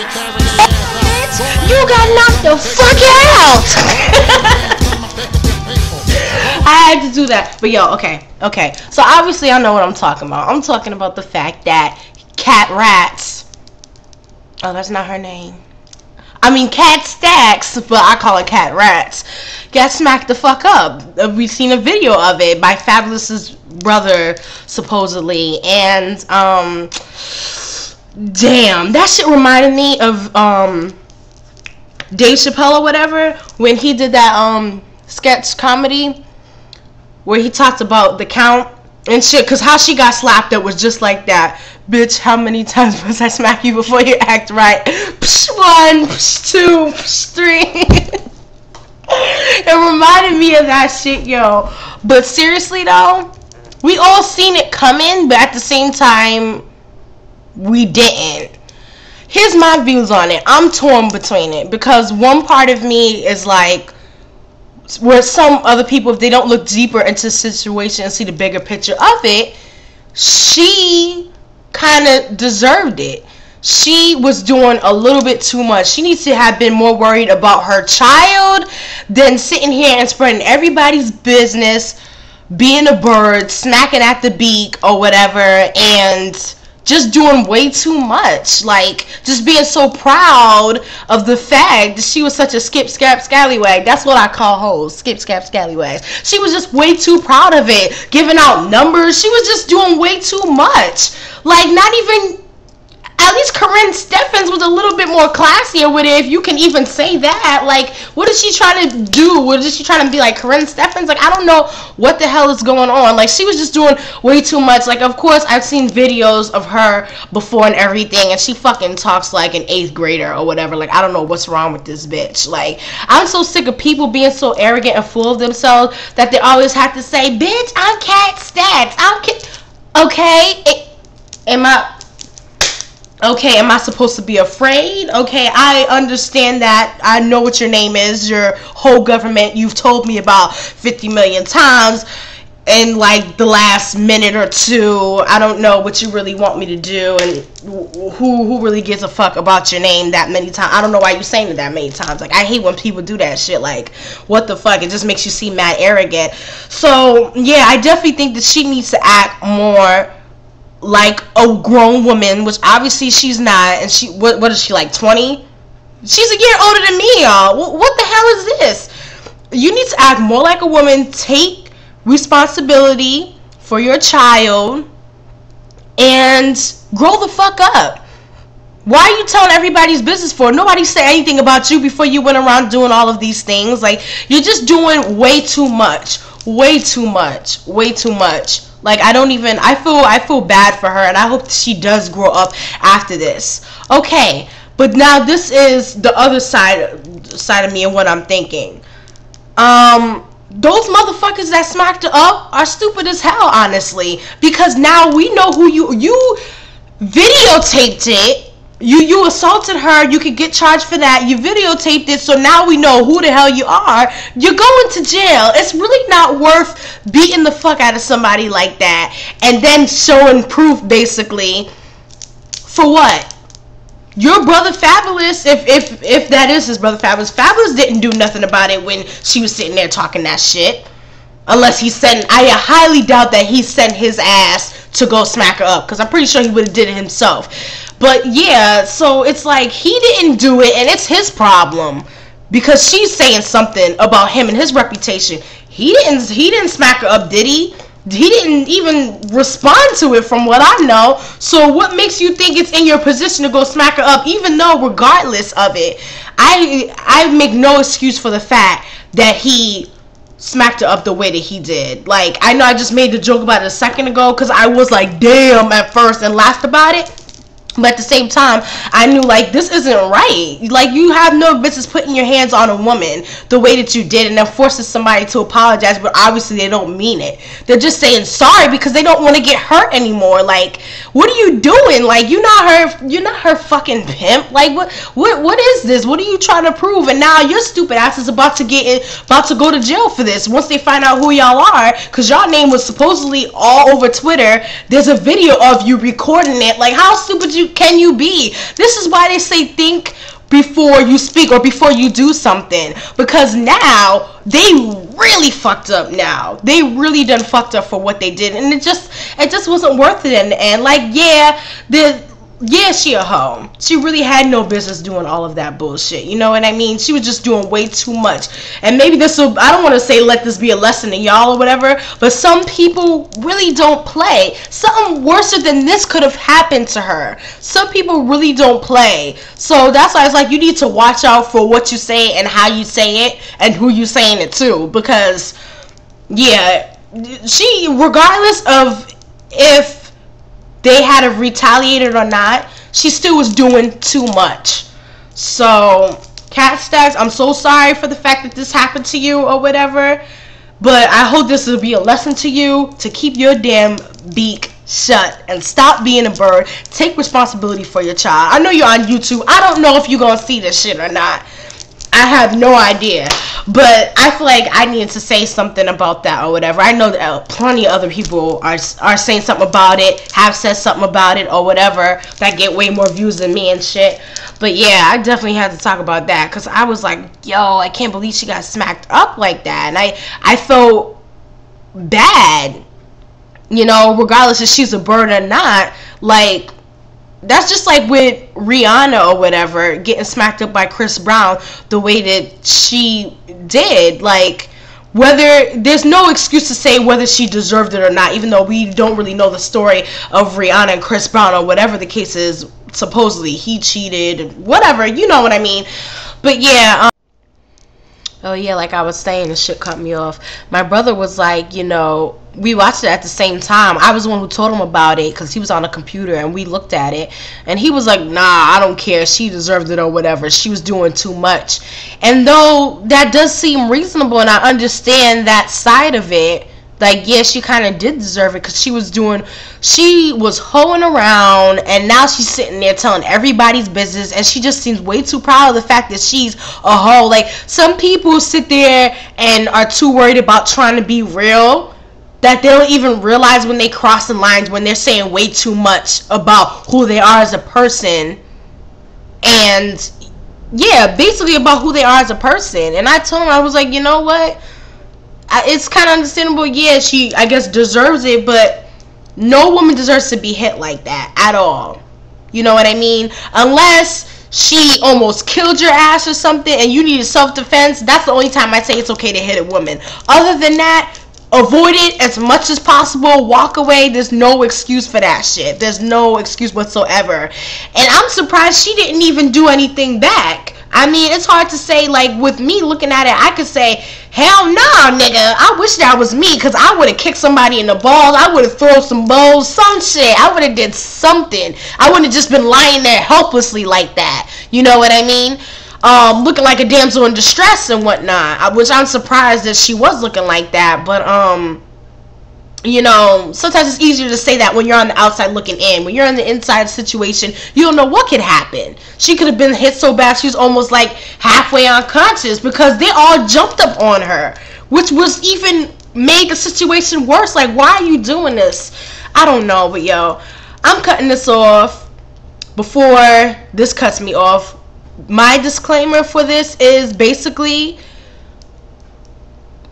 Bitch, you got knocked the fuck out. I had to do that. But yo, okay. So obviously I know what I'm talking about. I'm talking about the fact that Cat Rats. Oh, that's not her name. I mean Cat Stacks, but I call it Cat Rats. Got smacked the fuck up. We've seen a video of it by Fabulous's brother, supposedly, and damn, that shit reminded me of Dave Chappelle or whatever when he did that sketch comedy where he talked about the count and shit, cause how she got slapped up was just like that. Bitch, how many times must I smack you before you act right? Psh, 1, psh, 2, psh, 3. It reminded me of that shit, yo. But seriously though, we all seen it coming, but at the same time, we didn't. Here's my views on it. I'm torn between it because one part of me is like, where some other people, if they don't look deeper into the situation and see the bigger picture of it, she kind of deserved it. She was doing a little bit too much. She needs to have been more worried about her child than sitting here and spreading everybody's business, being a bird, smacking at the beak or whatever, and just doing way too much. Like, just being so proud of the fact that she was such a skip, scrap, scallywag. That's what I call hoes. Skip, scrap, scallywags. She was just way too proud of it. Giving out numbers. She was just doing way too much. Like, not even... At least Corinne Steffens was a little bit more classier with it, if you can even say that. Like, what is she trying to do? What is she trying to be like, Corinne Steffens? Like, I don't know what the hell is going on. Like, she was just doing way too much. Like, of course, I've seen videos of her before and everything, and she fucking talks like an 8th grader or whatever. Like, I don't know what's wrong with this bitch. Like, I'm so sick of people being so arrogant and full of themselves that they always have to say, bitch, I'm Cat Stacks. Okay, am I supposed to be afraid? Okay, I understand that. I know what your name is. Your whole government, you've told me about 50 million times in like the last minute or two. I don't know what you really want me to do, and who really gives a fuck about your name that many times. I don't know why you're saying it that many times. Like, I hate when people do that shit. Like, what the fuck? It just makes you seem mad arrogant. So yeah, I definitely think that she needs to act more like a grown woman, which obviously she's not. And she, what is she, like 20? She's a year older than me, y'all. What the hell is this? You need to act more like a woman. Take responsibility for your child and grow the fuck up. Why are you telling everybody's business for? Nobody said anything about you before you went around doing all of these things. Like, you're just doing way too much. Way too much. Like, I feel bad for her, and I hope she does grow up after this. Okay, but now this is the other side of me and what I'm thinking. Those motherfuckers that smacked her up are stupid as hell, honestly, because now we know who you videotaped it. You assaulted her. You could get charged for that. You videotaped it, so now we know who the hell you are. You're going to jail. It's really not worth beating the fuck out of somebody like that and then showing proof, basically, for what? Your brother Fabulous, if that is his brother Fabulous, Fabulous didn't do nothing about it when she was sitting there talking that shit. Unless I highly doubt that he sent his ass to go smack her up, because I'm pretty sure he would have did it himself. But yeah, so it's like he didn't do it, and it's his problem because she's saying something about him and his reputation. He didn't smack her up, did he? He didn't even respond to it, from what I know. So what makes you think it's in your position to go smack her up, even though regardless of it, I make no excuse for the fact that he smacked her up the way that he did. Like, I know I just made the joke about it a second ago because I was like, damn, at first, and laughed about it. But at the same time, I knew, like, this isn't right. Like, you have no business putting your hands on a woman the way that you did and then forcing somebody to apologize, but obviously they don't mean it. They're just saying sorry because they don't want to get hurt anymore. Like, what are you doing? Like, you're not her fucking pimp. Like, what is this? What are you trying to prove? And now your stupid ass is about to go to jail for this once they find out who y'all are, because y'all name was supposedly all over Twitter. There's a video of you recording it. Like, how stupid you can you be? This is why they say think before you speak or before you do something, because now they really fucked up. Now they really done fucked up for what they did, and it just wasn't worth it in the end. Like, yeah, she a hoe. She really had no business doing all of that bullshit. You know what I mean? She was just doing way too much. And maybe this will, I don't want to say let this be a lesson to y'all or whatever, but some people really don't play. Something worse than this could have happened to her. Some people really don't play. So that's why it's like you need to watch out for what you say and how you say it and who you saying it to. Because, yeah, she, regardless of if they had have retaliated or not, she still was doing too much. So, Kat Stacks, I'm so sorry for the fact that this happened to you or whatever, but I hope this will be a lesson to you to keep your damn beak shut and stop being a bird. Take responsibility for your child. I know you're on YouTube. I don't know if you're gonna see this shit or not. I have no idea, but I feel like I need to say something about that or whatever. I know that plenty of other people are saying something about it, have said something about it or whatever, that get way more views than me and shit. But yeah, I definitely had to talk about that, because I was like, yo, I can't believe she got smacked up like that. And I felt bad, you know, regardless if she's a bird or not. Like, that's just like with Rihanna or whatever getting smacked up by Chris Brown the way that she did. Like, whether, there's no excuse to say whether she deserved it or not, even though we don't really know the story of Rihanna and Chris Brown or whatever the case is. Supposedly he cheated, whatever, you know what I mean. But yeah, oh yeah, like I was saying, this shit cut me off. My brother was like, you know, we watched it at the same time. I was the one who told him about it because he was on a computer and we looked at it. And he was like, nah, I don't care. She deserved it or whatever. She was doing too much. And though that does seem reasonable and I understand that side of it, like, yeah, she kind of did deserve it because she was hoeing around and now she's sitting there telling everybody's business, and she just seems way too proud of the fact that she's a hoe. Like, some people sit there and are too worried about trying to be real that they don't even realize when they cross the lines, when they're saying way too much about who they are as a person. And yeah, basically about who they are as a person. And I told him, I was like, you know what? It's kind of understandable. Yeah, she, I guess, deserves it, but no woman deserves to be hit like that at all. You know what I mean? Unless she almost killed your ass or something and you needed self-defense, that's the only time I say it's okay to hit a woman. Other than that, avoid it as much as possible. Walk away. There's no excuse for that shit. There's no excuse whatsoever. And I'm surprised she didn't even do anything back. I mean, it's hard to say. Like, with me looking at it, I could say, hell no, nigga. I wish that was me, because I would have kicked somebody in the balls. I would have thrown some balls, some shit. I would have did something. I wouldn't have just been lying there helplessly like that. You know what I mean? Looking like a damsel in distress and whatnot, which I'm surprised that she was looking like that. But you know, sometimes it's easier to say that when you're on the outside looking in. When you're in the inside situation, you don't know what could happen. She could have been hit so bad she was almost like halfway unconscious because they all jumped up on her, which was even made the situation worse. Like, why are you doing this? I don't know, but yo, I'm cutting this off before this cuts me off. My disclaimer for this is basically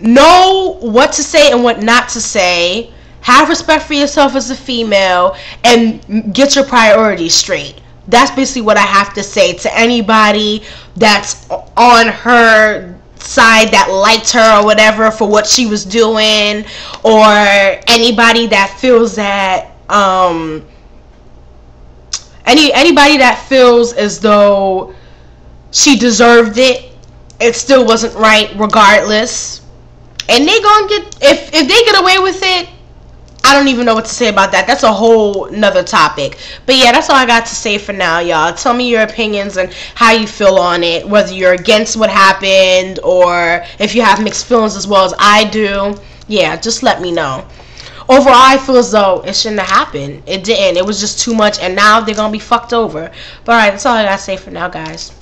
know what to say and what not to say. Have respect for yourself as a female and get your priorities straight. That's basically what I have to say to anybody that's on her side, that liked her or whatever for what she was doing, or anybody that feels that anybody that feels as though she deserved it. It still wasn't right regardless. And they gonna get, if they get away with it, I don't even know what to say about that. That's a whole nother topic. But yeah, that's all I got to say for now, y'all. Tell me your opinions and how you feel on it, whether you're against what happened or if you have mixed feelings as well as I do. Yeah, just let me know. Overall, I feel as though it shouldn't have happened. It didn't. It was just too much, and now they're gonna be fucked over. But alright, that's all I gotta say for now, guys.